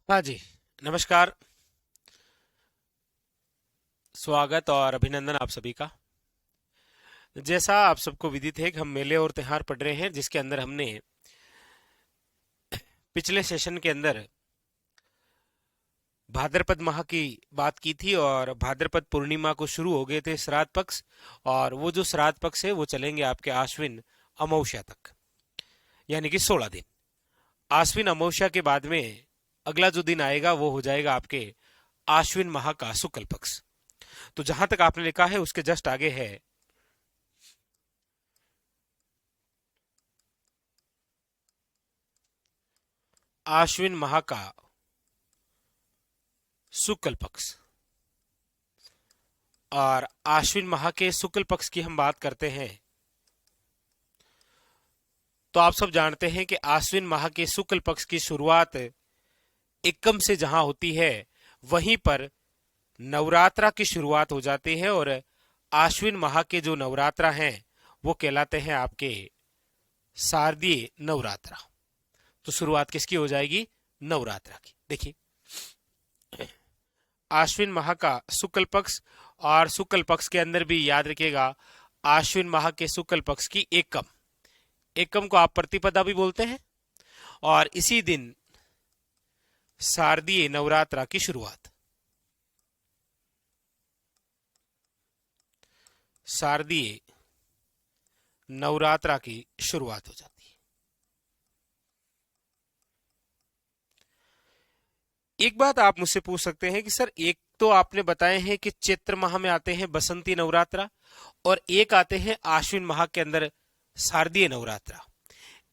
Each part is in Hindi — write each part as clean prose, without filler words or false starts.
हाँ जी। नमस्कार। स्वागत और अभिनंदन आप सभी का। जैसा आप सबको विदित है कि हम मेले और त्योहार पढ़ रहे हैं, जिसके अंदर हमने पिछले सेशन के अंदर भाद्रपद माह की बात की थी और भाद्रपद पूर्णिमा को शुरू हो गए थे श्राद्ध पक्ष। और वो जो श्राद्ध पक्ष है वो चलेंगे आपके आश्विन अमावस्या तक, यानी कि 16 दिन। आश्विन अमावस्या के बाद में अगला जो दिन आएगा वो हो जाएगा आपके आश्विन माह का शुक्ल पक्ष। तो जहां तक आपने लिखा है उसके जस्ट आगे है आश्विन माह का शुक्ल पक्ष। और आश्विन माह के शुक्ल पक्ष की हम बात करते हैं तो आप सब जानते हैं कि आश्विन माह के शुक्ल पक्ष की शुरुआत एकम से जहां होती है वहीं पर नवरात्रा की शुरुआत हो जाती है। और आश्विन माह के जो नवरात्रा हैं वो कहलाते हैं आपके शारदीय नवरात्रा। तो शुरुआत किसकी हो जाएगी? नवरात्रा की। देखिए, आश्विन माह का शुक्ल पक्ष, और शुक्ल पक्ष के अंदर भी याद रखिएगा आश्विन माह के शुक्ल पक्ष की एकम, एकम को आप प्रतिपदा भी बोलते हैं। और इसी दिन शारदीय नवरात्रा की शुरुआत, शारदीय नवरात्रा की शुरुआत हो जाती है। एक बात आप मुझसे पूछ सकते हैं कि सर, एक तो आपने बताए हैं कि चैत्र माह में आते हैं बसंती नवरात्रा, और एक आते हैं आश्विन माह के अंदर शारदीय नवरात्रा।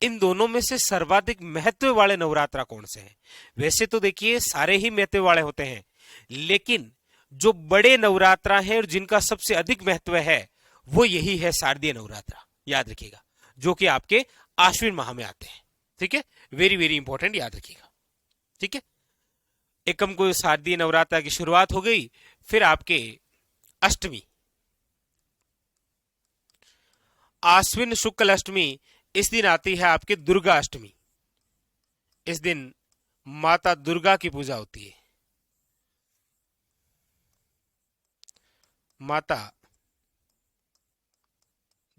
इन दोनों में से सर्वाधिक महत्व वाले नवरात्रा कौन से हैं? वैसे तो देखिए सारे ही महत्व वाले होते हैं, लेकिन जो बड़े नवरात्रा हैं और जिनका सबसे अधिक महत्व है वो यही है शारदीय नवरात्रा। याद रखिएगा, जो कि आपके आश्विन माह में आते हैं। ठीक है, वेरी वेरी इंपॉर्टेंट, याद रखिएगा। ठीक है, एकम को शारदीय नवरात्रा की शुरुआत हो गई। फिर आपके अष्टमी, आश्विन शुक्ल अष्टमी, इस दिन आती है आपकी दुर्गा अष्टमी। इस दिन माता दुर्गा की पूजा होती है। माता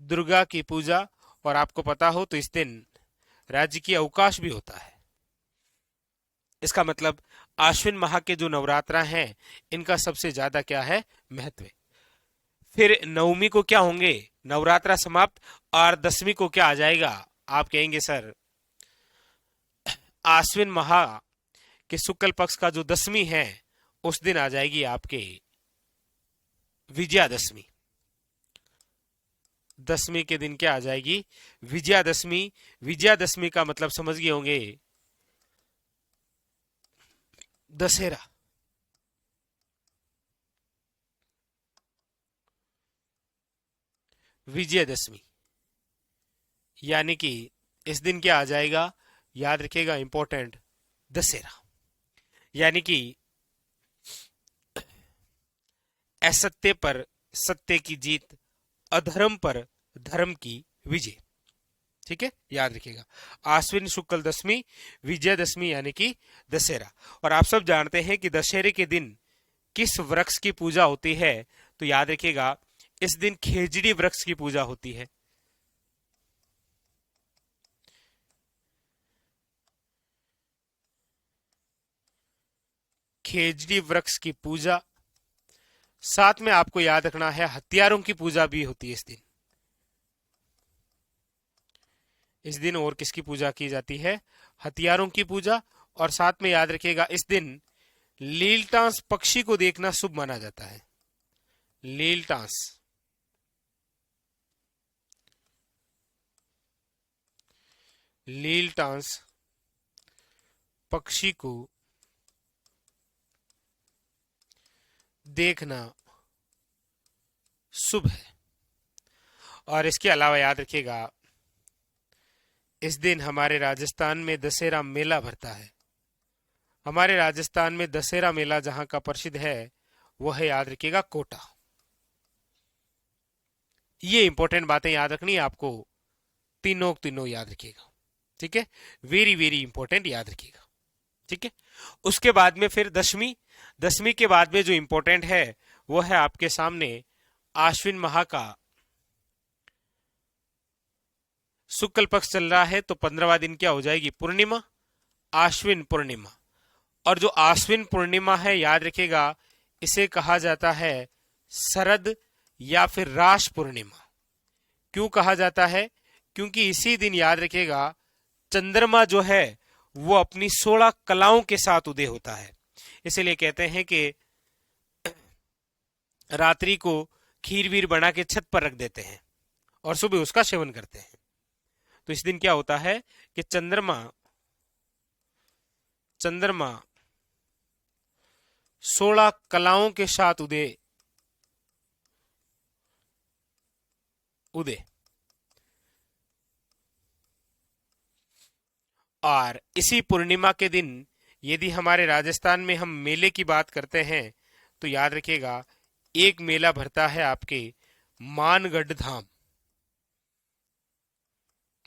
दुर्गा की पूजा, और आपको पता हो तो इस दिन राज्य की अवकाश भी होता है। इसका मतलब आश्विन माह के जो नवरात्रा हैं इनका सबसे ज्यादा क्या है? महत्व। फिर नवमी को क्या होंगे? नवरात्रा समाप्त। और दसवीं को क्या आ जाएगा? आप कहेंगे सर, आश्विन माह के शुक्ल पक्ष का जो दसवीं है उस दिन आ जाएगी आपके विजयादशमी। दसवीं के दिन क्या आ जाएगी? विजयादशमी। विजयादशमी का मतलब समझ गए होंगे, दशहरा। विजयदशमी, यानी कि इस दिन क्या आ जाएगा? याद रखिएगा, इंपॉर्टेंट, दशहरा। यानी कि असत्य पर सत्य की जीत, अधर्म पर धर्म की विजय। ठीक है, याद रखिएगा, आश्विन शुक्ल दशमी, विजयदशमी यानी कि दशहरा। और आप सब जानते हैं कि दशहरे के दिन किस वृक्ष की पूजा होती है? तो याद रखिएगा, इस दिन खेजड़ी वृक्ष की पूजा होती है। खेजड़ी वृक्ष की पूजा। साथ में आपको याद रखना है हथियारों की पूजा भी होती है इस दिन। इस दिन और किसकी पूजा की जाती है? हथियारों की पूजा। और साथ में याद रखिएगा, इस दिन लीलटांस पक्षी को देखना शुभ माना जाता है। लीलटांस, लीलटांस पक्षी को देखना शुभ है। और इसके अलावा याद रखिएगा, इस दिन हमारे राजस्थान में दशहरा मेला भरता है। हमारे राजस्थान में दशहरा मेला जहां का प्रसिद्ध है वो है, याद रखिएगा, कोटा। ये इंपॉर्टेंट बातें याद रखनी है आपको, तीनों तीनों याद रखिएगा। ठीक है, वेरी वेरी इंपॉर्टेंट, याद रखिएगा। ठीक है। उसके बाद में फिर दशमी, दशमी के बाद में जो इंपॉर्टेंट है वो है आपके सामने आश्विन माह का शुक्ल पक्ष चल रहा है, तो 15वां दिन क्या हो जाएगी? पूर्णिमा, आश्विन पूर्णिमा। और जो आश्विन पूर्णिमा है, याद रखिएगा, इसे कहा जाता है शरद या फिर रास पूर्णिमा। क्यों कहा जाता है? क्योंकि इसी दिन, याद रखिएगा, चंद्रमा जो है वो अपनी 16 कलाओं के साथ उदय होता है। इसीलिए कहते हैं कि रात्रि को खीर वीर बना के छत पर रख देते हैं और सुबह उसका सेवन करते हैं। तो इस दिन क्या होता है कि चंद्रमा चंद्रमा 16 कलाओं के साथ उदय उदय और इसी पूर्णिमा के दिन यदि हमारे राजस्थान में हम मेले की बात करते हैं तो याद रखिएगा, एक मेला भरता है आपके मानगढ़ धाम।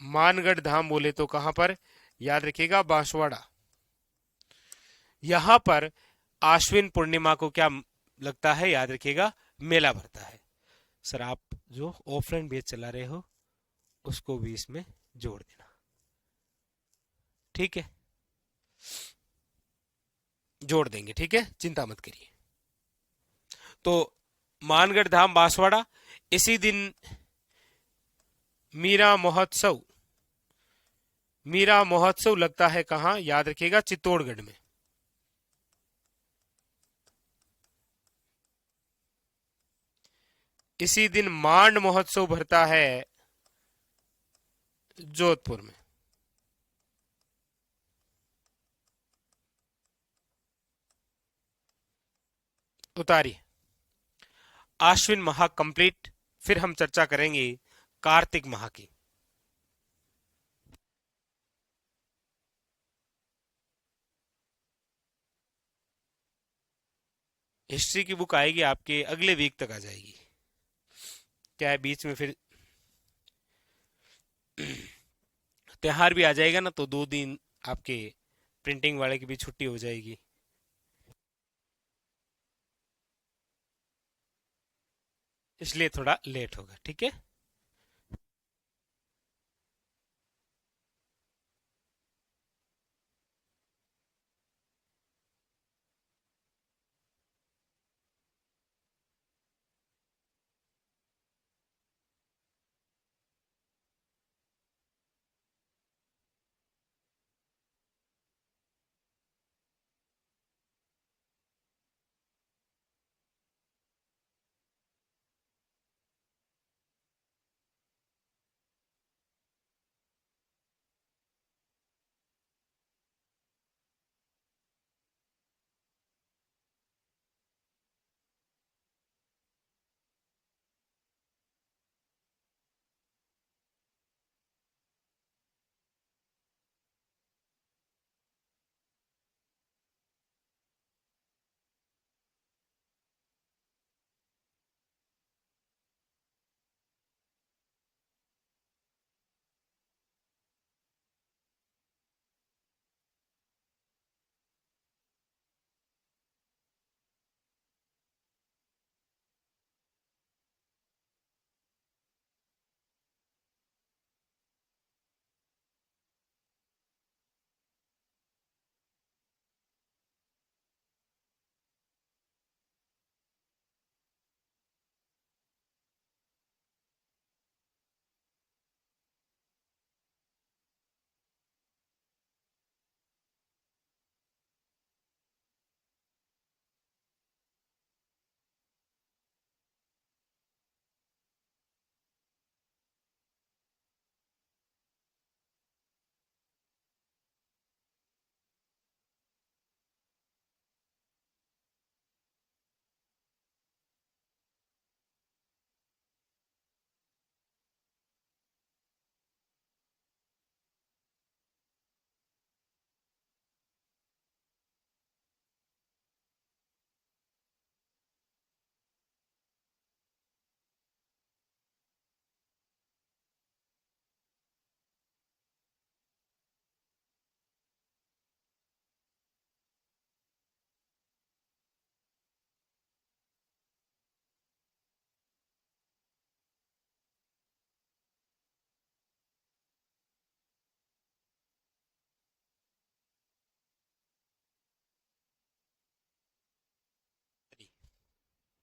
मानगढ़ धाम बोले तो कहां पर? याद रखिएगा, बांसवाड़ा। यहां पर आश्विन पूर्णिमा को क्या लगता है? याद रखिएगा, मेला भरता है। सर आप जो ऑफलाइन बेच चला रहे हो उसको भी इसमें जोड़ देना, ठीक है? जोड़ देंगे, ठीक है, चिंता मत करिए। तो मानगढ़ धाम बांसवाड़ा, इसी दिन मीरा महोत्सव, मीरा महोत्सव लगता है कहां? याद रखिएगा, चित्तौड़गढ़ में। इसी दिन मांड महोत्सव भरता है जोधपुर में। उतारिए। आश्विन माह कंप्लीट। फिर हम चर्चा करेंगे कार्तिक माह की। हिस्ट्री की बुक आएगी आपके अगले वीक तक आ जाएगी। क्या है, बीच में फिर त्योहार भी आ जाएगा ना, तो 2 दिन आपके प्रिंटिंग वाले की भी छुट्टी हो जाएगी। इसलिए थोड़ा लेट होगा, ठीक है।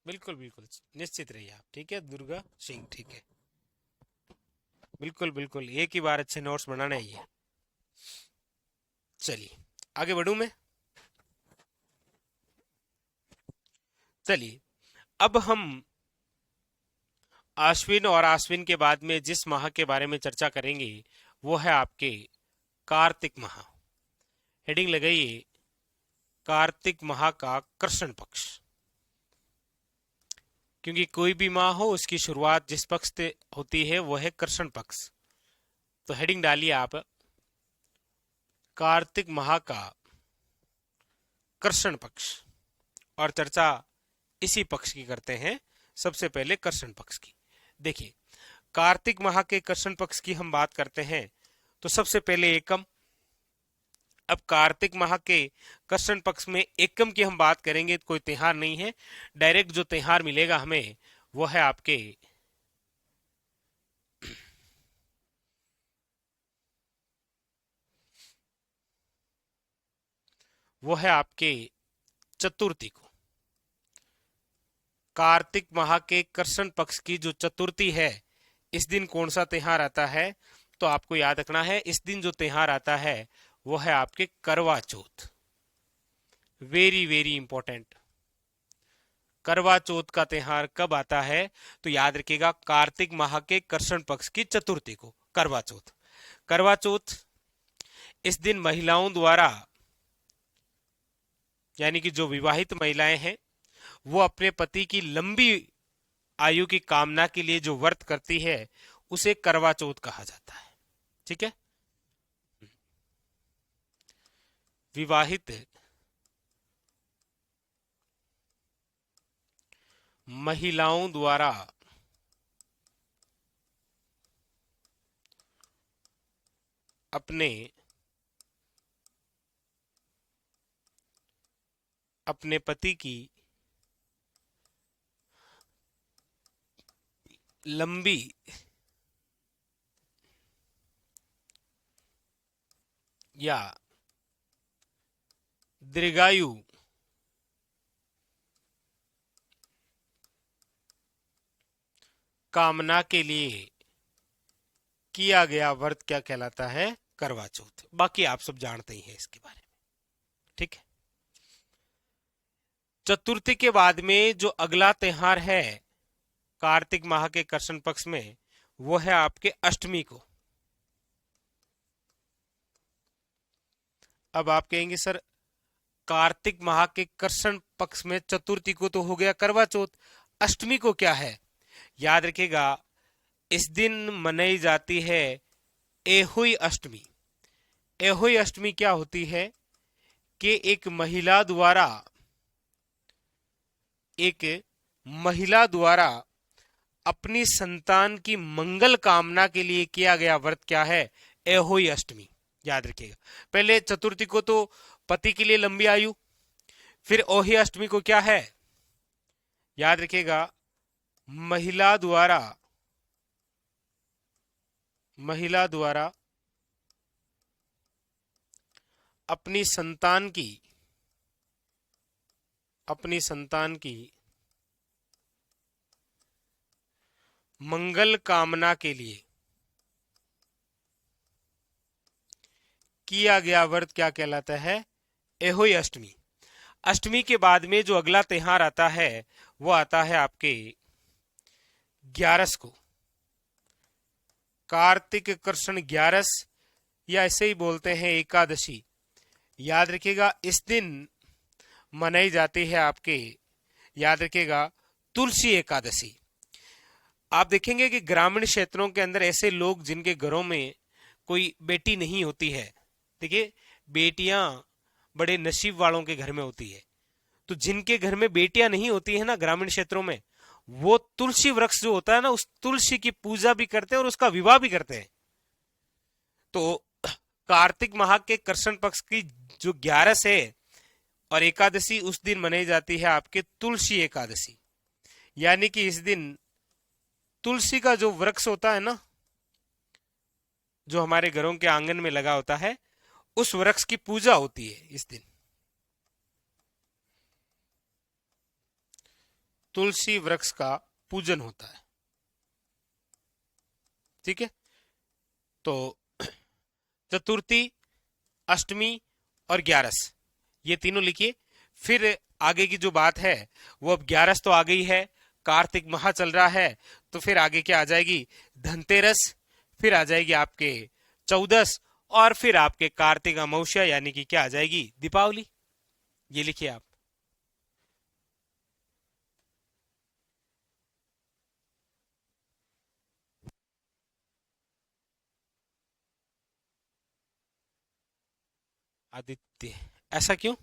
बिल्कुल बिल्कुल, निश्चित रहिए आप। ठीक है दुर्गा सिंह, ठीक है। बिल्कुल बिल्कुल, एक ही बार अच्छे नोट्स बनाने ही है। चलिए आगे बढ़ूं मैं। चलिए अब हम आश्विन और आश्विन के बाद में जिस माह के बारे में चर्चा करेंगे वो है आपके कार्तिक माह। हेडिंग लगाइए, कार्तिक माह का कृष्ण पक्ष। क्योंकि कोई भी माह हो उसकी शुरुआत जिस पक्ष से होती है वो है कृष्ण पक्ष। तो हेडिंग डालिए आप, कार्तिक माह का कृष्ण पक्ष। और चर्चा इसी पक्ष की करते हैं। सबसे पहले कृष्ण पक्ष की देखिए। कार्तिक माह के कृष्ण पक्ष की हम बात करते हैं तो सबसे पहले एकम। अब कार्तिक माह के कृष्ण पक्ष में एकम की हम बात करेंगे तो कोई त्योहार नहीं है, डायरेक्ट जो त्योहार मिलेगा हमें वो है आपके चतुर्थी को। कार्तिक माह के कृष्ण पक्ष की जो चतुर्थी है, इस दिन कौन सा त्योहार आता है? तो आपको याद रखना है, इस दिन जो त्योहार आता है वो है आपके करवा चौथ। Very very important. करवा चौथ का त्योहार कब आता है? तो याद रखिएगा, कार्तिक माह के कृष्ण पक्ष की चतुर्थी को करवा चौथ। करवा चौथ इस दिन महिलाओं द्वारा, यानी कि जो विवाहित महिलाएं हैं वो अपने पति की लंबी आयु की कामना के लिए जो व्रत करती है उसे करवा चौथ कहा जाता है। ठीक है, विवाहित महिलाओं द्वारा अपने अपने पति की लंबी या दीर्घायु कामना के लिए किया गया व्रत क्या कहलाता है? करवा चौथ। बाकी आप सब जानते ही हैं इसके बारे में। ठीक है, चतुर्थी के बाद में जो अगला त्योहार है कार्तिक माह के कृष्ण पक्ष में वो है आपके अष्टमी को। अब आप कहेंगे सर कार्तिक माह के कृष्ण पक्ष में चतुर्थी को तो हो गया करवा चौथ, अष्टमी को क्या है? याद रखिएगा, इस दिन मनाई जाती है एहुई अष्टमी। एहुई अष्टमी क्या होती है कि एक महिला द्वारा अपनी संतान की मंगल कामना के लिए किया गया व्रत क्या है? एहोई अष्टमी। याद रखिएगा, पहले चतुर्थी को तो पति के लिए लंबी आयु, फिर ओही अष्टमी को क्या है? याद रखिएगा, महिला द्वारा अपनी संतान की मंगल कामना के लिए किया गया व्रत क्या कहलाता है? एहोई अष्टमी। अष्टमी के बाद में जो अगला त्योहार आता है वो आता है आपके 11 को, कार्तिक कृष्ण 11, या ऐसे ही बोलते हैं एकादशी। याद रखिएगा, इस दिन मनाई जाती है आपके, याद रखिएगा, तुलसी एकादशी। आप देखेंगे कि ग्रामीण क्षेत्रों के अंदर ऐसे लोग जिनके घरों में कोई बेटी नहीं होती है, देखिए बेटियां बड़े नसीब वालों के घर में होती है, तो जिनके घर में बेटियां नहीं होती है ना ग्रामीण क्षेत्रों में, वो तुलसी वृक्ष जो होता है ना उस तुलसी की पूजा भी करते हैं और उसका विवाह भी करते हैं। तो कार्तिक माह के कृष्ण पक्ष की जो 11 है और एकादशी उस दिन मनाई जाती है आपके तुलसी एकादशी। यानी कि इस दिन तुलसी का जो वृक्ष होता है ना, जो हमारे घरों के आंगन में लगा होता है, उस वृक्ष की पूजा होती है इस दिन। तुलसी वृक्ष का पूजन होता है। ठीक है, तो चतुर्थी, अष्टमी और ग्यारस, ये तीनों लिखिए। फिर आगे की जो बात है वो, अब ग्यारस तो आ गई है, कार्तिक माह चल रहा है, तो फिर आगे क्या आ जाएगी, धनतेरस, फिर आ जाएगी आपके चौदस, और फिर आपके कार्तिक अमावस्या यानी कि क्या आ जाएगी, दीपावली। ये लिखिए आप। आदित्य, ऐसा क्यों?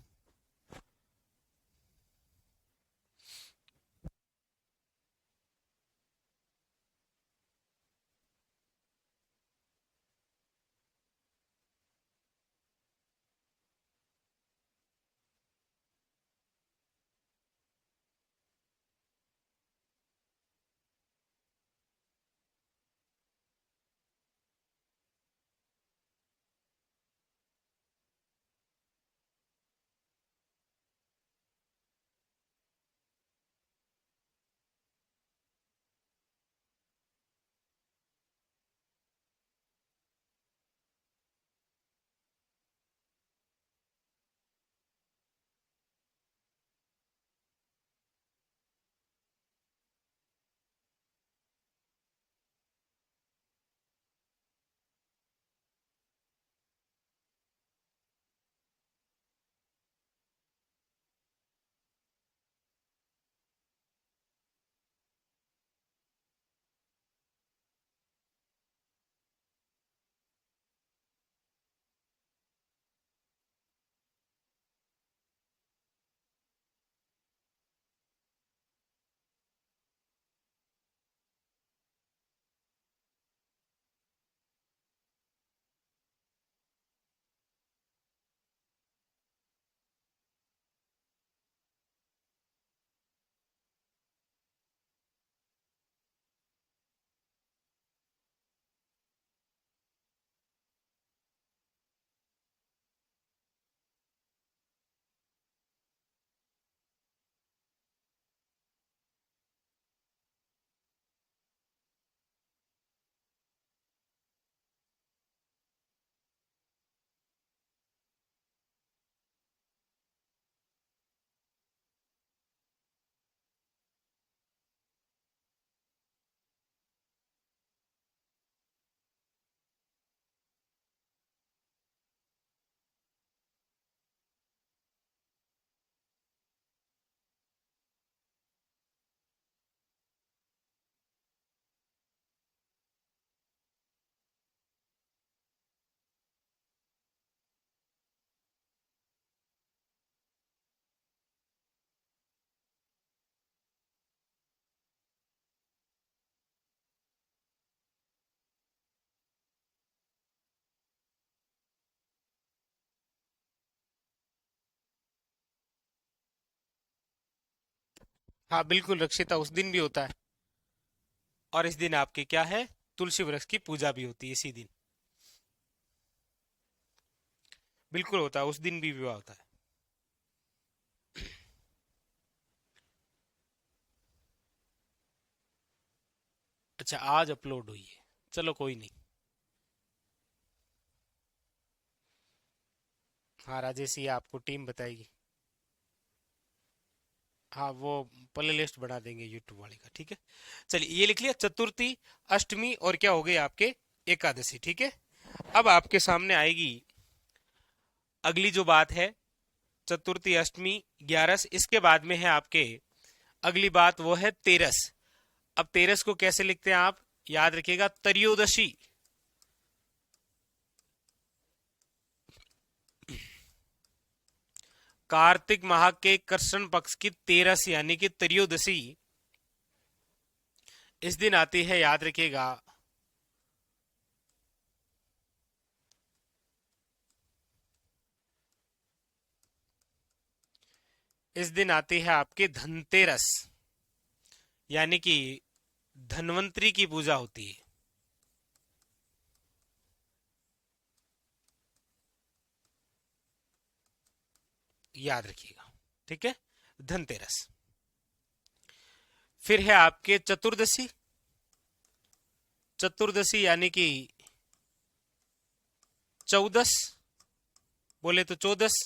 हाँ बिल्कुल रक्षिता, उस दिन भी होता है। और इस दिन आपके क्या है, तुलसी वृक्ष की पूजा भी होती है इसी दिन। बिल्कुल होता है, उस दिन भी विवाह होता है। अच्छा, आज अपलोड हुई है, चलो कोई नहीं। हाँ राजेश, ये आपको टीम बताएगी। हाँ वो प्ले लिस्ट बना देंगे यूट्यूब वाले का, ठीक है। चलिए ये लिख लिया, चतुर्थी, अष्टमी और क्या हो गए आपके, एकादशी। ठीक है, अब आपके सामने आएगी अगली जो बात है, चतुर्थी, अष्टमी, ग्यारस, इसके बाद में है आपके अगली बात, वो है तेरस। अब तेरस को कैसे लिखते हैं आप, याद रखिएगा, त्रयोदशी। कार्तिक माह के कृष्ण पक्ष की तेरस यानी कि त्रयोदशी इस दिन आती है, याद रखिएगा। इस दिन आती है आपके धनतेरस, यानी कि धनवंतरी की पूजा होती है, याद रखिएगा। ठीक है, धनतेरस। फिर है आपके चतुर्दशी, चतुर्दशी यानी कि चौदस, बोले तो चौदस।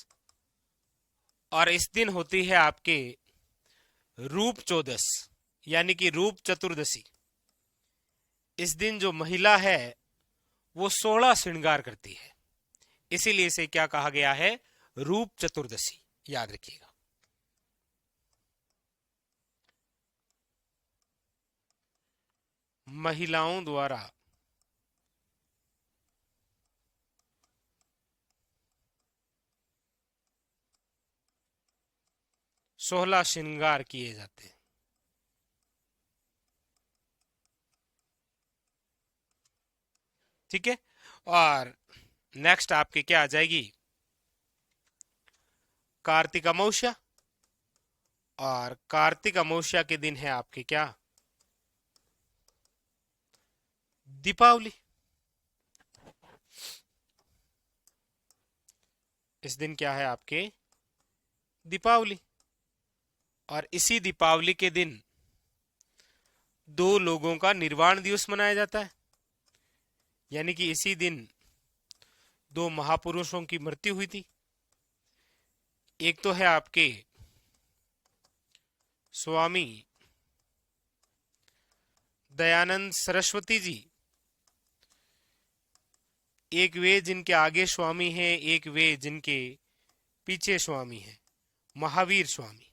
और इस दिन होती है आपके रूप चौदस यानी कि रूप चतुर्दशी। इस दिन जो महिला है वो 16 श्रृंगार करती है, इसीलिए इसे क्या कहा गया है, रूप चतुर्दशी, याद रखिएगा। महिलाओं द्वारा 16 श्रृंगार किए जाते हैं। ठीक है। और नेक्स्ट आपके क्या आ जाएगी, कार्तिक अमावस्या। और कार्तिक अमावस्या के दिन है आपके क्या, दीपावली। इस दिन क्या है आपके, दीपावली। और इसी दीपावली के दिन दो लोगों का निर्वाण दिवस मनाया जाता है, यानी कि इसी दिन दो महापुरुषों की मृत्यु हुई थी। एक तो है आपके स्वामी दयानंद सरस्वती जी, एक वे जिनके आगे स्वामी हैं, एक वे जिनके पीछे स्वामी हैं, महावीर स्वामी।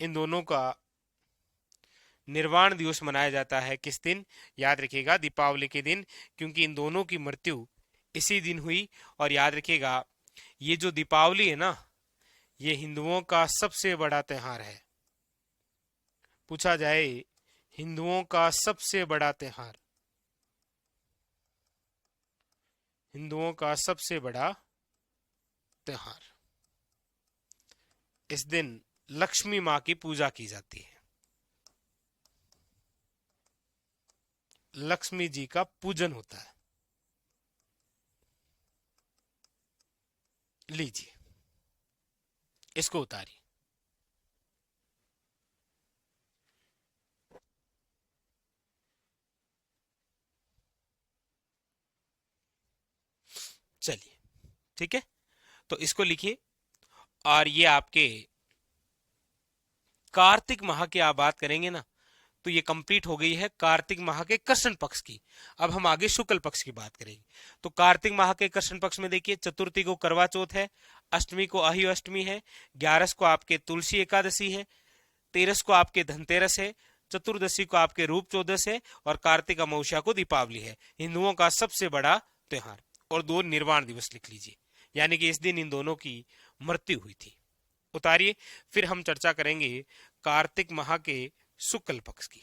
इन दोनों का निर्वाण दिवस मनाया जाता है किस दिन, याद रखिएगा दीपावली के दिन, क्योंकि इन दोनों की मृत्यु इसी दिन हुई। और याद रखिएगा ये जो दीपावली है ना, ये हिंदुओं का सबसे बड़ा त्योहार है। पूछा जाए हिंदुओं का सबसे बड़ा त्योहार, हिंदुओं का सबसे बड़ा त्योहार, इस दिन लक्ष्मी माँ की पूजा की जाती है, लक्ष्मी जी का पूजन होता है। लीजिए इसको उतारिए। चलिए ठीक है, तो इसको लिखिए। और ये आपके कार्तिक माह की आप बात करेंगे ना, तो ये कंप्लीट हो गई है कार्तिक माह के कृष्ण पक्ष की। अब हम आगे शुक्ल पक्ष की बात करेंगे। तो कार्तिक माह के कृष्ण पक्ष में देखिए, चतुर्थी को करवा चौथ है, अष्टमी को अहि अष्टमी है, 11 को आपके तुलसी एकादशी है, 13 को आपके धनतेरस है, चतुर्दशी को आपके रूप चौदस है, और कार्तिक अमावस्या को दीपावली है, हिंदुओं का सबसे बड़ा त्योहार। और दो निर्वाण दिवस लिख लीजिए, यानी कि इस दिन इन दोनों की मृत्यु हुई थी। उतारिए। फिर हम चर्चा करेंगे कार्तिक माह के शुक्ल पक्ष की।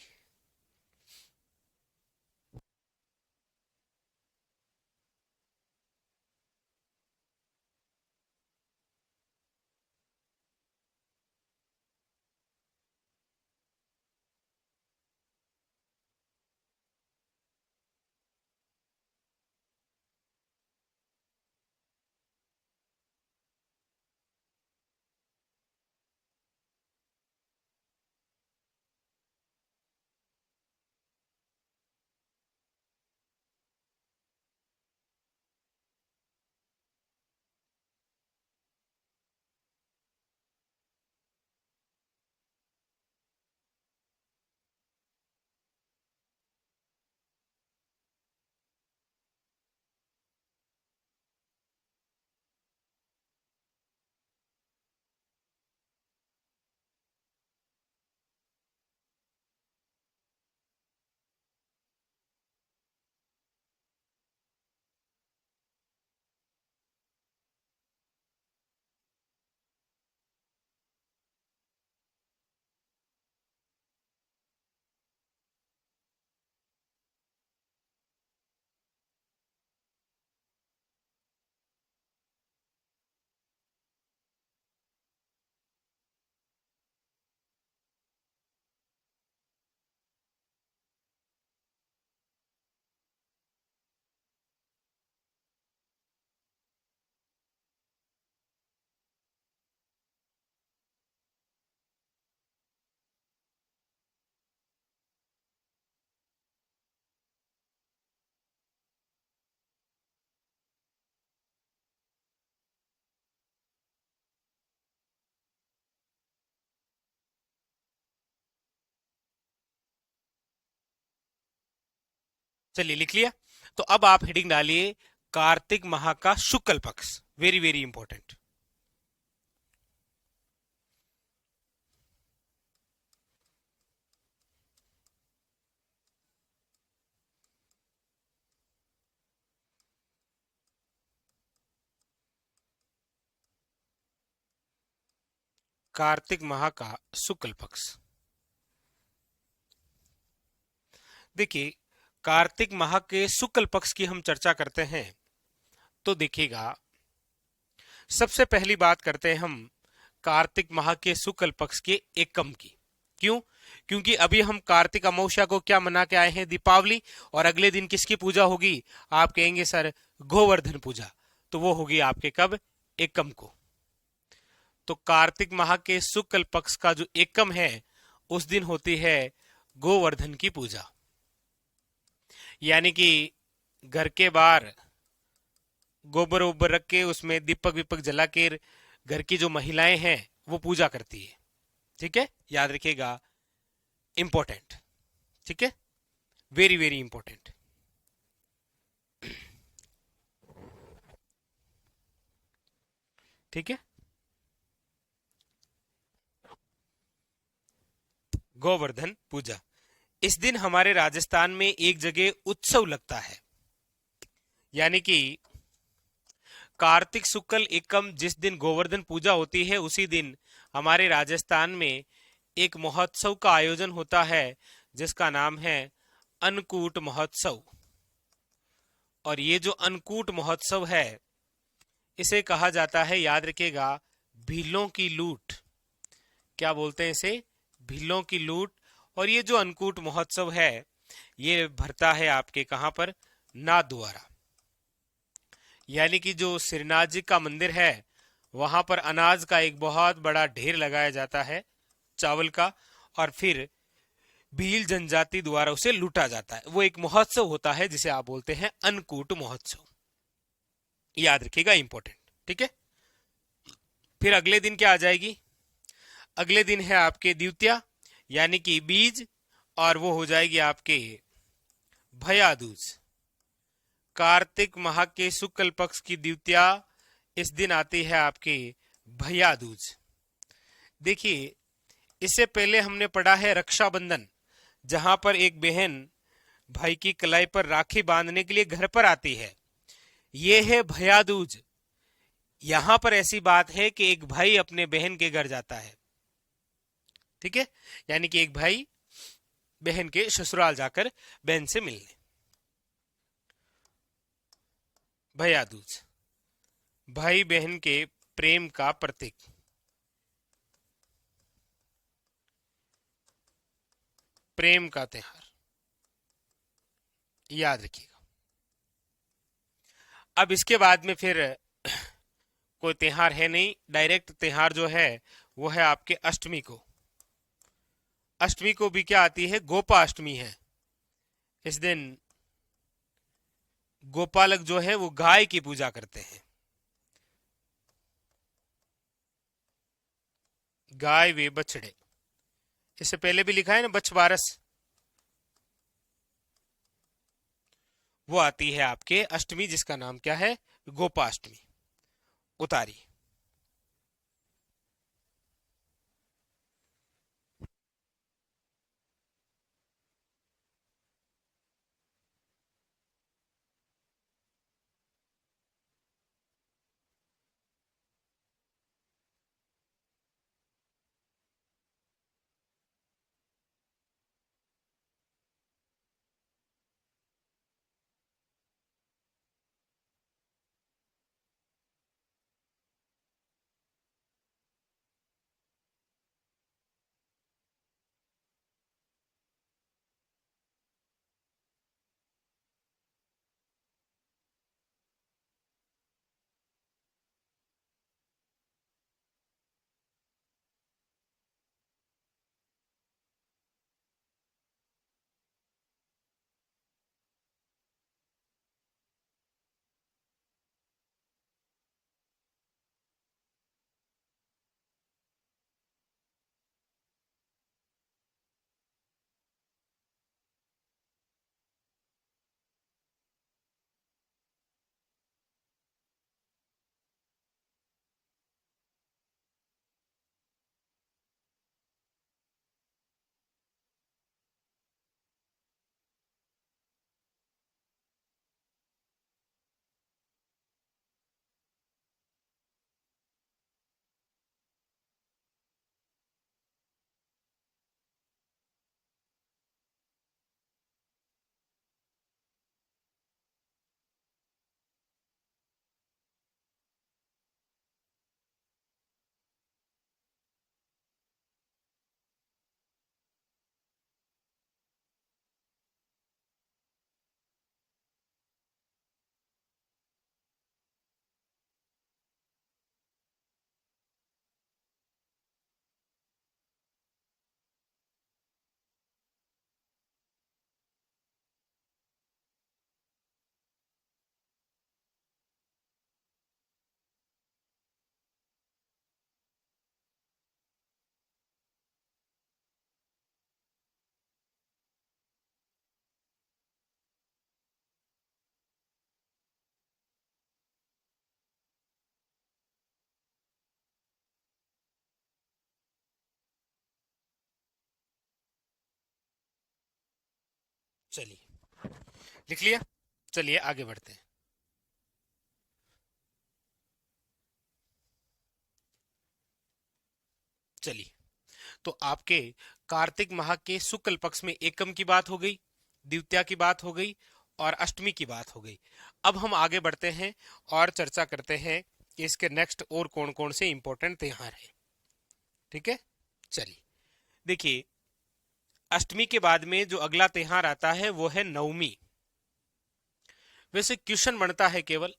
चलिए लिख लिया। तो अब आप हेडिंग डालिए कार्तिक माह का शुक्ल पक्ष, वेरी वेरी इंपॉर्टेंट। कार्तिक माह का शुक्ल पक्ष। देखिए, कार्तिक माह के शुक्ल पक्ष की हम चर्चा करते हैं तो देखिएगा, सबसे पहली बात करते हैं हम कार्तिक माह के शुक्ल पक्ष के एकम की। क्यों? क्योंकि अभी हम कार्तिक अमावस्या को क्या मना के आए हैं, दीपावली, और अगले दिन किसकी पूजा होगी? आप कहेंगे सर गोवर्धन पूजा, तो वो होगी आपके कब? एकम को। तो कार्तिक माह के शुक्ल पक्ष का जो एकम है उस दिन होती है गोवर्धन की पूजा। यानी कि घर के बाहर गोबर ओबर रख के उसमें दीपक विपक जला के घर की जो महिलाएं हैं वो पूजा करती है। ठीक है, याद रखिएगा, इंपॉर्टेंट। ठीक है, वेरी वेरी इंपॉर्टेंट। ठीक है, गोवर्धन पूजा। इस दिन हमारे राजस्थान में एक जगह उत्सव लगता है। यानी कि कार्तिक शुक्ल एकम जिस दिन गोवर्धन पूजा होती है उसी दिन हमारे राजस्थान में एक महोत्सव का आयोजन होता है जिसका नाम है अन्नकूट महोत्सव। और ये जो अन्नकूट महोत्सव है इसे कहा जाता है, याद रखिएगा, भीलों की लूट। क्या बोलते हैं इसे? भीलों की लूट। और ये जो अन्नकूट महोत्सव है ये भरता है आपके कहां पर? नाथद्वारा। यानी कि जो श्रीनाथ जी का मंदिर है वहां पर अनाज का एक बहुत बड़ा ढेर लगाया जाता है, चावल का, और फिर भील जनजाति द्वारा उसे लूटा जाता है। वो एक महोत्सव होता है जिसे आप बोलते हैं अन्नकूट महोत्सव। याद रखिएगा, इंपॉर्टेंट। ठीक है, फिर अगले दिन क्या आ जाएगी? अगले दिन है आपके द्वितीया, यानी कि बीज, और वो हो जाएगी आपके भैया दूज। कार्तिक माह के शुक्ल पक्ष की द्वितीया इस दिन आती है आपकी भैया दूज। देखिए, इससे पहले हमने पढ़ा है रक्षाबंधन, जहां पर एक बहन भाई की कलाई पर राखी बांधने के लिए घर पर आती है। ये है भैया दूज। यहां पर ऐसी बात है कि एक भाई अपने बहन के घर जाता है। ठीक है, यानी कि एक भाई बहन के ससुराल जाकर बहन से मिलने। भैया दूज भाई बहन के प्रेम का प्रतीक, प्रेम का त्योहार, याद रखिएगा। अब इसके बाद में फिर कोई त्योहार है नहीं, डायरेक्ट त्योहार जो है वो है आपके अष्टमी को। अष्टमी को भी क्या आती है? गोपा अष्टमी है। इस दिन गोपालक जो है वो गाय की पूजा करते हैं। गाय वे बछड़े, इससे पहले भी लिखा है ना बछवारस, वो आती है आपके अष्टमी, जिसका नाम क्या है? गोपाष्टमी। उतारी। चलिए, लिख लिया। चलिए आगे बढ़ते हैं। चलिए, तो आपके कार्तिक माह के शुक्ल पक्ष में एकम की बात हो गई, द्वितीया की बात हो गई और अष्टमी की बात हो गई। अब हम आगे बढ़ते हैं और चर्चा करते हैं कि इसके नेक्स्ट और कौन कौन से इंपॉर्टेंट त्योहार हैं। ठीक है, चलिए देखिए, अष्टमी के बाद में जो अगला त्योहार आता है वो है नवमी। वैसे क्वेश्चन बनता है केवल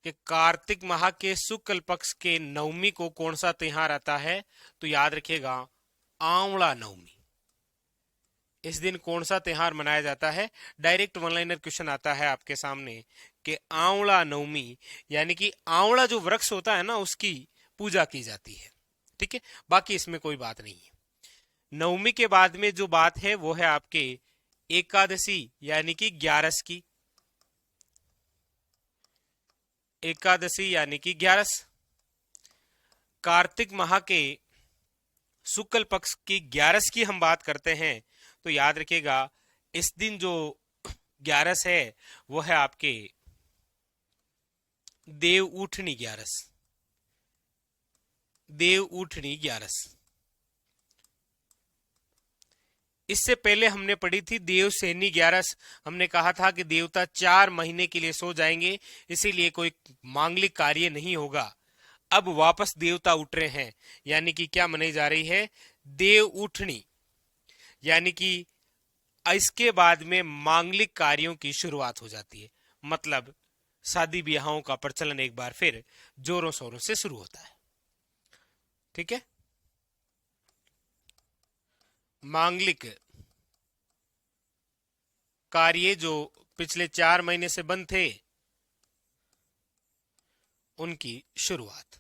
कि कार्तिक माह के शुक्ल पक्ष के नवमी को कौन सा त्योहार आता है, तो याद रखिएगा आंवला नवमी। इस दिन कौन सा त्योहार मनाया जाता है? डायरेक्ट वन लाइनर क्वेश्चन आता है आपके सामने कि आंवला नवमी, यानी कि आंवला जो वृक्ष होता है ना उसकी पूजा की जाती है। ठीक है, बाकी इसमें कोई बात नहीं है। नवमी के बाद में जो बात है वो है आपके एकादशी यानी कि 11 की। एकादशी यानी कि 11। कार्तिक माह के शुक्ल पक्ष की 11 की हम बात करते हैं तो याद रखिएगा इस दिन जो 11 है वो है आपके देव उठनी 11। देव उठनी 11। इससे पहले हमने पढ़ी थी देवसेनी 11। हमने कहा था कि देवता 4 महीने के लिए सो जाएंगे, इसीलिए कोई मांगलिक कार्य नहीं होगा। अब वापस देवता उठ रहे हैं, यानी कि क्या मनाई जा रही है? देव उठनी, यानी कि इसके बाद में मांगलिक कार्यों की शुरुआत हो जाती है। मतलब शादी ब्याहों का प्रचलन एक बार फिर जोरों शोरों से शुरू होता है। ठीक है, मांगलिक कार्य जो पिछले 4 महीने से बंद थे उनकी शुरुआत,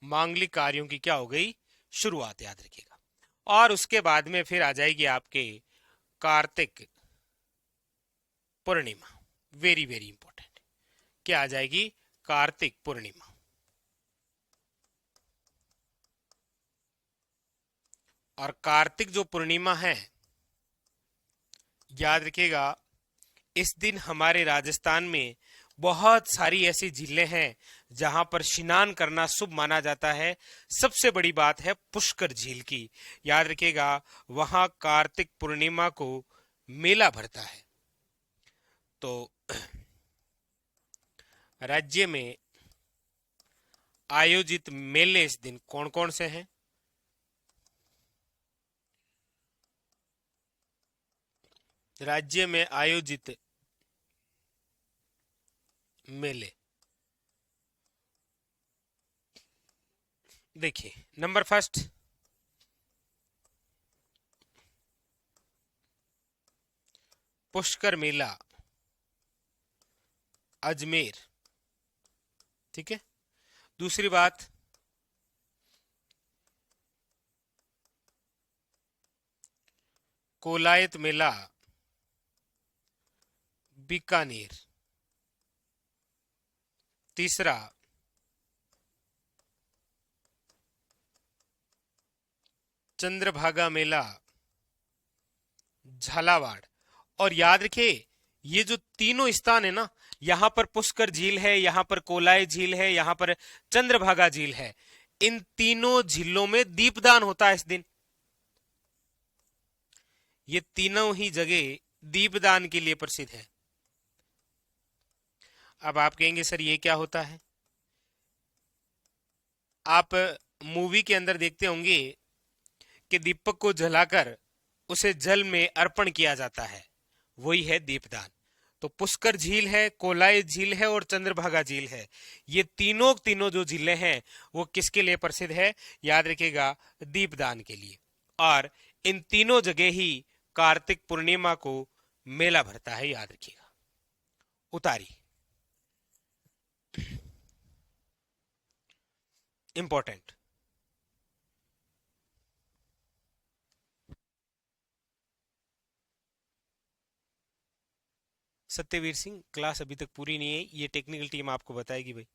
मांगलिक कार्यों की क्या हो गई? शुरुआत, याद रखिएगा। और उसके बाद में फिर आ जाएगी आपके Kartik Purnima. Very very important, क्या आ जाएगी? कार्तिक पूर्णिमा। और कार्तिक जो पूर्णिमा है, याद रखिएगा इस दिन हमारे राजस्थान में बहुत सारी ऐसी झीलें हैं जहां पर स्नान करना शुभ माना जाता है। सबसे बड़ी बात है पुष्कर झील की। याद रखिएगा वहां कार्तिक पूर्णिमा को मेला भरता है। तो राज्य में आयोजित मेले इस दिन कौन कौन से हैं? राज्य में आयोजित मेले, देखिए नंबर फर्स्ट पुष्कर मेला अजमेर। ठीक है, दूसरी बात कोलायत मेला बीकानेर। तीसरा चंद्रभागा मेला झालावाड़। और याद रखिए ये जो तीनों स्थान है ना, यहां पर पुष्कर झील है, यहां पर कोलाय झील है, यहां पर चंद्रभागा झील है, इन तीनों झीलों में दीपदान होता है इस दिन। ये तीनों ही जगह दीपदान के लिए प्रसिद्ध है। अब आप कहेंगे सर ये क्या होता है? आप मूवी के अंदर देखते होंगे कि दीपक को जलाकर उसे जल में अर्पण किया जाता है, वही है दीपदान। तो पुष्कर झील है, कोलाय झील है और चंद्रभागा झील है। ये तीनों तीनों जो झीलें हैं वो किसके लिए प्रसिद्ध है? याद रखिएगा दीपदान के लिए। और इन तीनों जगह ही कार्तिक पूर्णिमा को मेला भरता है, याद रखिएगा। उतारी इंपॉर्टेंट। सत्यवीर सिंह क्लास अभी तक पूरी नहीं है, ये टेक्निकल टीम आपको बताएगी भाई।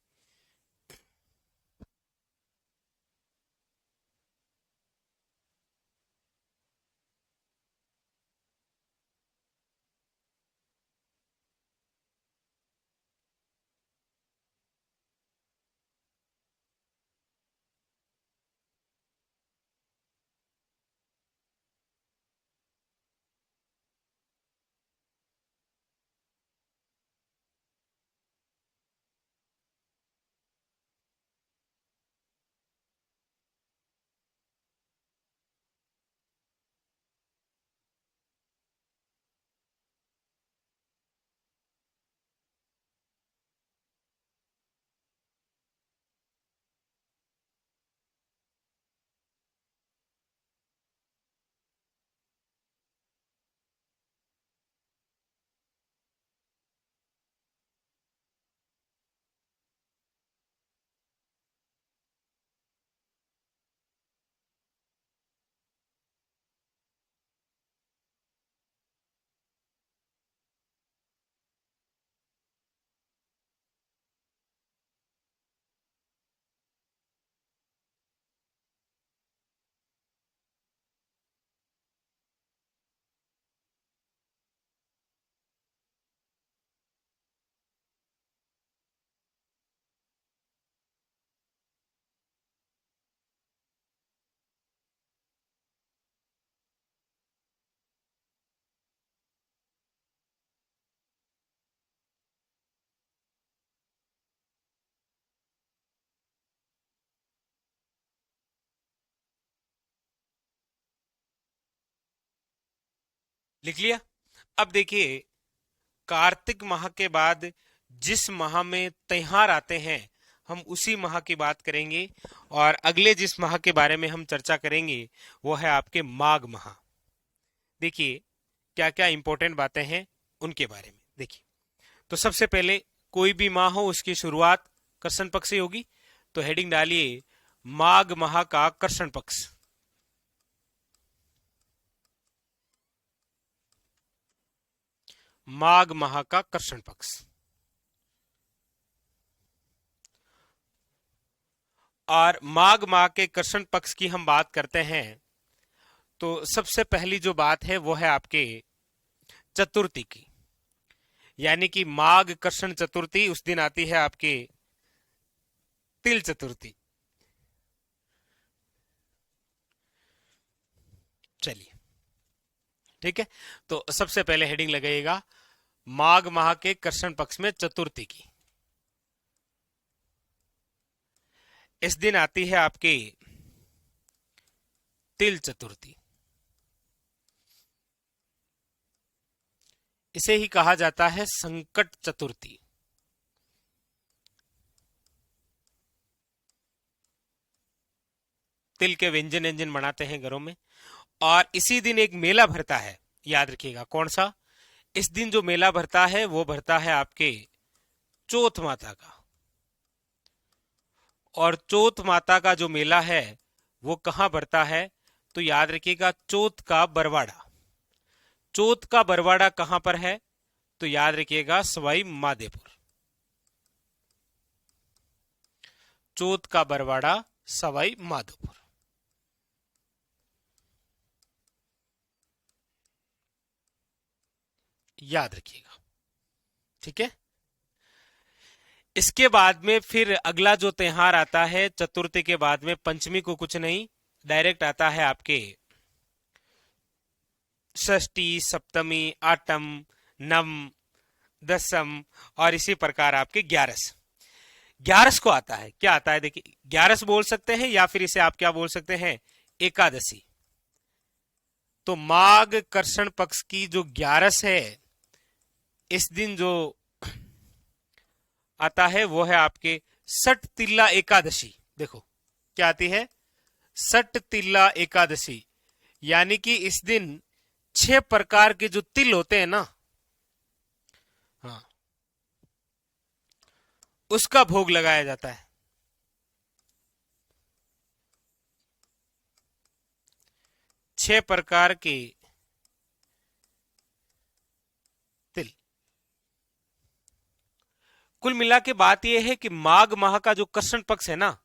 लिख लिया। अब देखिए, कार्तिक माह के बाद जिस माह में त्योहार आते हैं, हम उसी माह की बात करेंगे। और अगले जिस माह के बारे में हम चर्चा करेंगे वो है आपके माघ माह। देखिए क्या क्या इंपॉर्टेंट बातें हैं उनके बारे में देखिए। तो सबसे पहले, कोई भी माह हो उसकी शुरुआत कृष्ण पक्ष से होगी। तो हेडिंग डालिए, माघ माह का कृष्ण पक्ष। माघ माह का कृष्ण पक्ष। और माघ माह के कृष्ण पक्ष की हम बात करते हैं तो सबसे पहली जो बात है वो है आपके चतुर्थी की। यानी कि माघ कृष्ण चतुर्थी उस दिन आती है आपके तिल चतुर्थी। चलिए, ठीक है। तो सबसे पहले हेडिंग लगाइएगा, माघ माह के कृष्ण पक्ष में चतुर्थी की। इस दिन आती है आपकी तिल चतुर्थी। इसे ही कहा जाता है संकट चतुर्थी। तिल के व्यंजन व्यंजन बनाते हैं घरों में। और इसी दिन एक मेला भरता है, याद रखिएगा कौन सा। इस दिन जो मेला भरता है वो भरता है आपके चौथ माता का। और चौथ माता का जो मेला है वो कहां भरता है, तो याद रखिएगा चौथ का बरवाड़ा। चौथ का बरवाड़ा कहां पर है, तो याद रखिएगा सवाई माधोपुर। चौथ का बरवाड़ा सवाई माधोपुर, याद रखिएगा, ठीक है। इसके बाद में फिर अगला जो त्योहार आता है चतुर्थी के बाद में, पंचमी को कुछ नहीं, डायरेक्ट आता है आपके षष्ठी, सप्तमी, आठम, नवम, दसम, और इसी प्रकार आपके ग्यारस। ग्यारस को आता है, क्या आता है देखिए, ग्यारस बोल सकते हैं या फिर इसे आप क्या बोल सकते हैं, एकादशी। तो माघ कृष्ण पक्ष की जो ग्यारस है, इस दिन जो आता है वो है आपके सठ तिल्ला एकादशी। देखो क्या आती है, सठ तिल्ला एकादशी। यानी कि इस दिन 6 प्रकार के जो तिल होते हैं ना, हाँ, उसका भोग लगाया जाता है। 6 प्रकार के तिल। कुल मिला के बात यह है कि माघ माह का जो कृष्ण पक्ष है ना,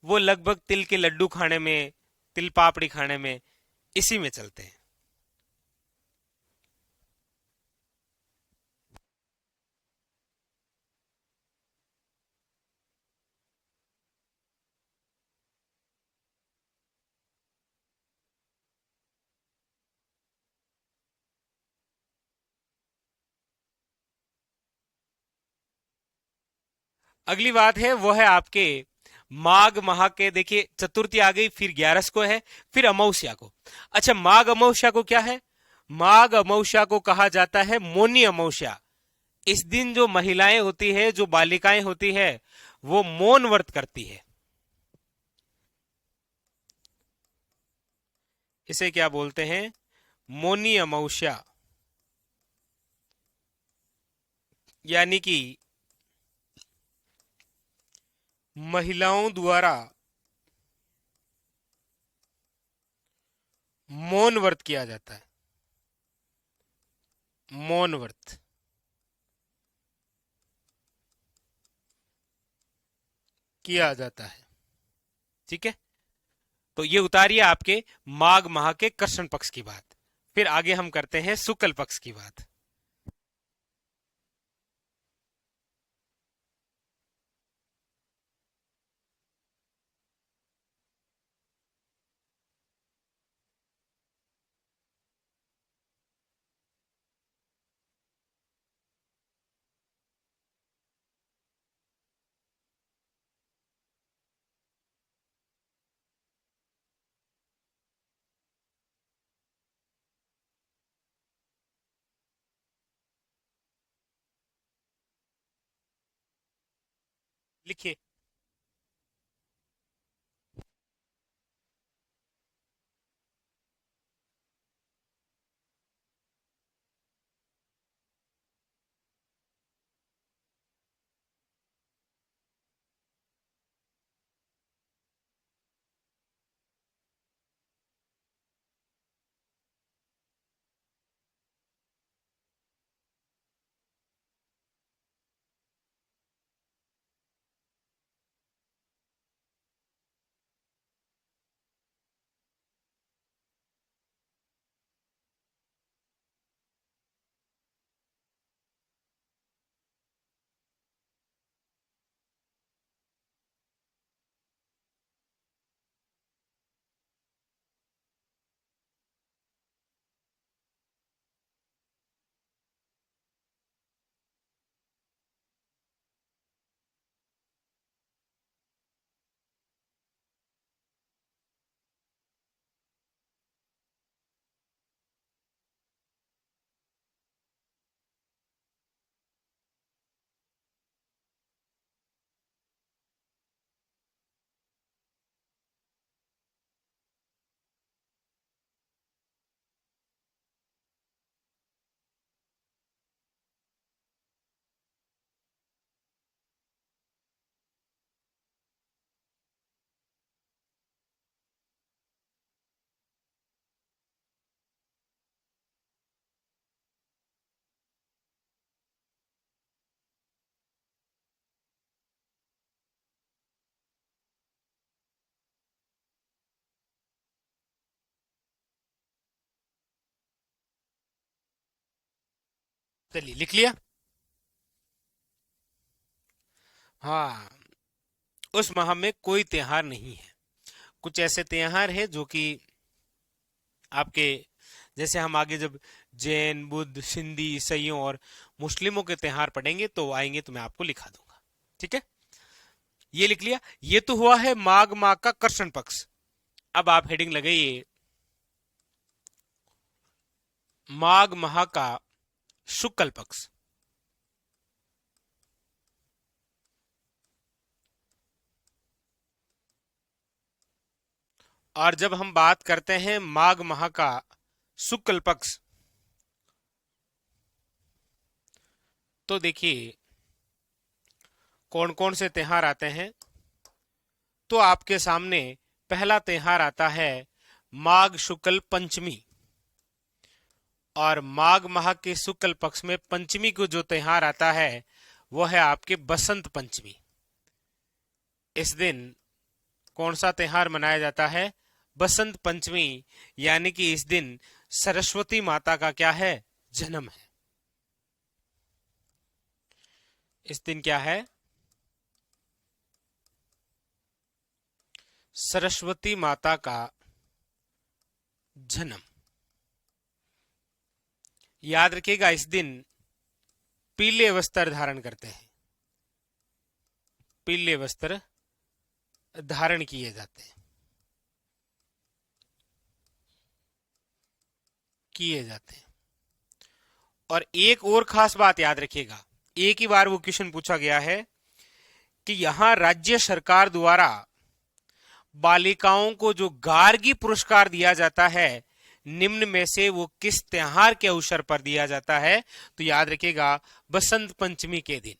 वो लगभग तिल के लड्डू खाने में, तिल पापड़ी खाने में, इसी में चलते हैं। अगली बात है वो है आपके माघ माह के, देखिए चतुर्थी आ गई, फिर ग्यारस को है, फिर अमावस्या को। अच्छा, माघ अमावस्या को क्या है, माघ अमावस्या को कहा जाता है मौनी अमावस्या। इस दिन जो महिलाएं होती है, जो बालिकाएं होती है, वो मौन व्रत करती है। इसे क्या बोलते हैं, मौनी अमावस्या। यानी कि महिलाओं द्वारा मौन व्रत किया जाता है। मौन व्रत किया जाता है, ठीक है। तो ये उतारिए आपके माघ माह के कृष्ण पक्ष की बात। फिर आगे हम करते हैं शुक्ल पक्ष की बात। लिखिए। चलिए, लिख लिया। हाँ, उस माह में कोई त्योहार नहीं है। कुछ ऐसे त्योहार हैं जो कि आपके, जैसे हम आगे जब जैन, बुद्ध, सिंधी, ईसाइयों और मुस्लिमों के त्योहार पढ़ेंगे तो आएंगे तो मैं आपको लिखा दूंगा। ठीक है, ये लिख लिया। ये तो हुआ है माघ माह का कृष्ण पक्ष। अब आप हेडिंग लगाइए, माघ माह का शुक्ल पक्ष। और जब हम बात करते हैं माघ माह का शुक्ल पक्ष, तो देखिए कौन कौन से त्योहार आते हैं। तो आपके सामने पहला त्योहार आता है माघ शुक्ल पंचमी। और माघ माह के शुक्ल पक्ष में पंचमी को जो त्योहार आता है वो है आपके बसंत पंचमी। इस दिन कौन सा त्योहार मनाया जाता है? बसंत पंचमी। यानी कि इस दिन सरस्वती माता का क्या है? जन्म है। इस दिन क्या है? सरस्वती माता का जन्म। याद रखिएगा, इस दिन पीले वस्त्र धारण करते हैं, पीले वस्त्र धारण किए जाते हैं, किए जाते हैं। और एक और खास बात याद रखिएगा, एक ही बार वो क्वेश्चन पूछा गया है कि यहां राज्य सरकार द्वारा बालिकाओं को जो गार्गी पुरस्कार दिया जाता है, निम्न में से वो किस त्योहार के अवसर पर दिया जाता है? तो याद रखिएगा, बसंत पंचमी के दिन।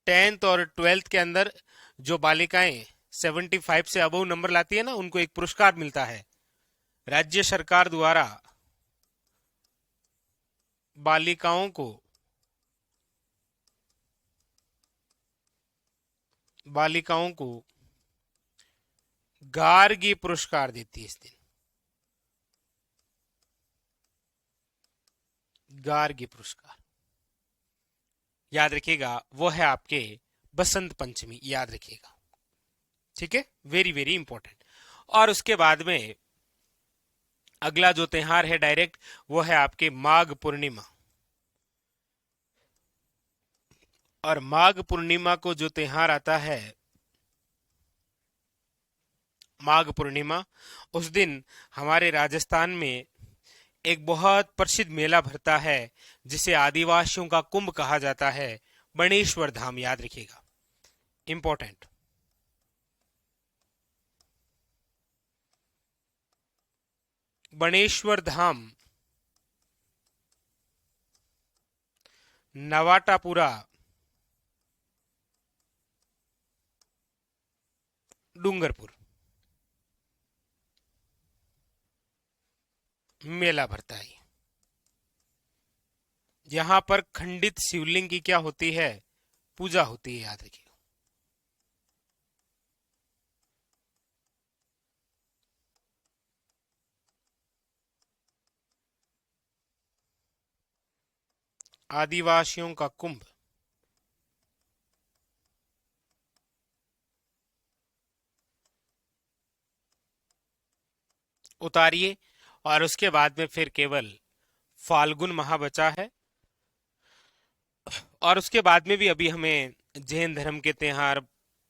10th और 12th के अंदर जो बालिकाएं 75 से अबव नंबर लाती है ना, उनको एक पुरस्कार मिलता है राज्य सरकार द्वारा। बालिकाओं को, बालिकाओं को गार्गी पुरस्कार देती है इस दिन, गार्गी पुरस्कार। याद रखिएगा, वो है आपके बसंत पंचमी, याद रखिएगा। ठीक है, वेरी वेरी इंपॉर्टेंट। और उसके बाद में अगला जो त्योहार है डायरेक्ट, वो है आपके माघ पूर्णिमा। और माघ पूर्णिमा को जो त्योहार आता है, माघ पूर्णिमा, उस दिन हमारे राजस्थान में एक बहुत प्रसिद्ध मेला भरता है जिसे आदिवासियों का कुंभ कहा जाता है, बणेश्वर धाम, याद रखिएगा, इंपॉर्टेंट। बणेश्वर धाम, नवाटापुरा, डूंगरपुर मेला भरता है। यहां पर खंडित शिवलिंग की क्या होती है, पूजा होती है, याद रखिए। आदिवासियों का कुंभ, उतारिए। और उसके बाद में फिर केवल फाल्गुन माह बचा है। और उसके बाद में भी अभी हमें जैन धर्म के त्योहार,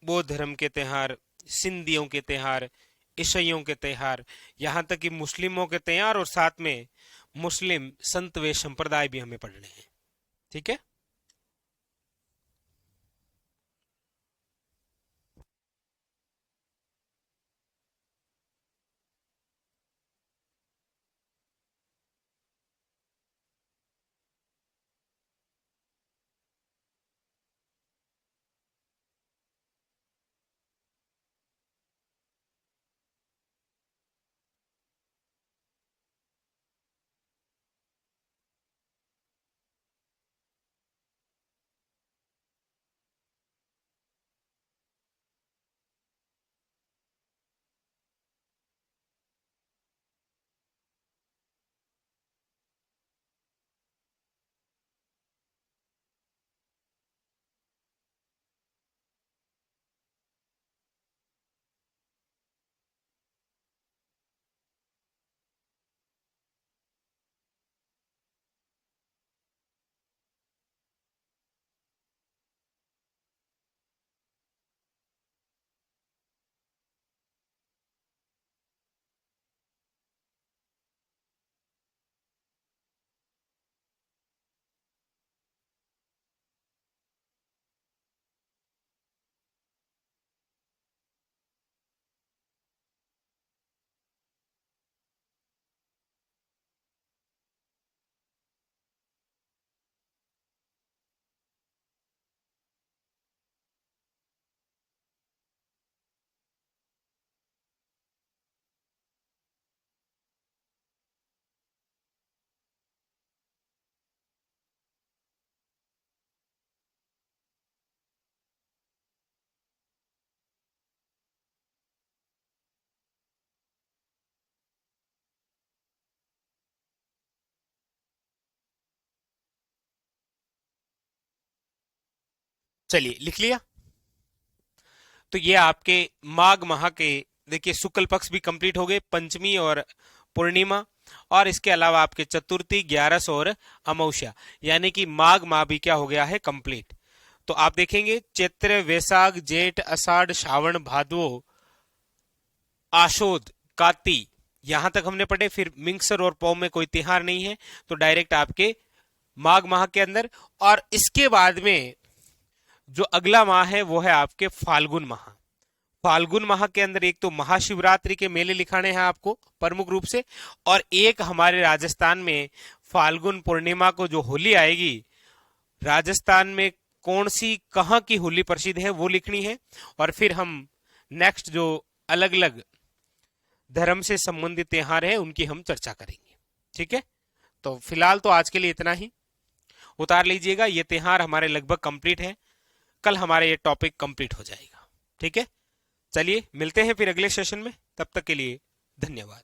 बौद्ध धर्म के त्योहार, सिंधियों के त्योहार, ईसाइयों के त्योहार, यहाँ तक कि मुस्लिमों के त्योहार और साथ में मुस्लिम संत व संप्रदाय भी हमें पढ़ने हैं। ठीक है। चलिए लिख लिया। तो ये आपके माघ माह के, देखिए, शुक्ल पक्ष भी कंप्लीट हो गए, पंचमी और पूर्णिमा, और इसके अलावा आपके चतुर्थी, ग्यारस और अमावस्या, यानी कि माघ माह भी क्या हो गया है, कंप्लीट। तो आप देखेंगे चैत्र, वैशाख, जेठ, आषाढ़, श्रावण, भादो, आशोद, काती, यहां तक हमने पढ़े। फिर मिंगसर और पौ में कोई त्योहार नहीं है, तो डायरेक्ट आपके माघ माह के अंदर। और इसके बाद में जो अगला माह है वो है आपके फाल्गुन माह। फाल्गुन माह के अंदर एक तो महाशिवरात्रि के मेले लिखाने हैं आपको प्रमुख रूप से, और एक हमारे राजस्थान में फाल्गुन पूर्णिमा को जो होली आएगी, राजस्थान में कौन सी कहाँ की होली प्रसिद्ध है वो लिखनी है। और फिर हम नेक्स्ट जो अलग अलग धर्म से संबंधित त्योहार है उनकी हम चर्चा करेंगे। ठीक है। तो फिलहाल तो आज के लिए इतना ही। उतार लीजिएगा, ये त्योहार हमारे लगभग कंप्लीट है, कल हमारा ये टॉपिक कंप्लीट हो जाएगा। ठीक है। चलिए मिलते हैं फिर अगले सेशन में, तब तक के लिए धन्यवाद।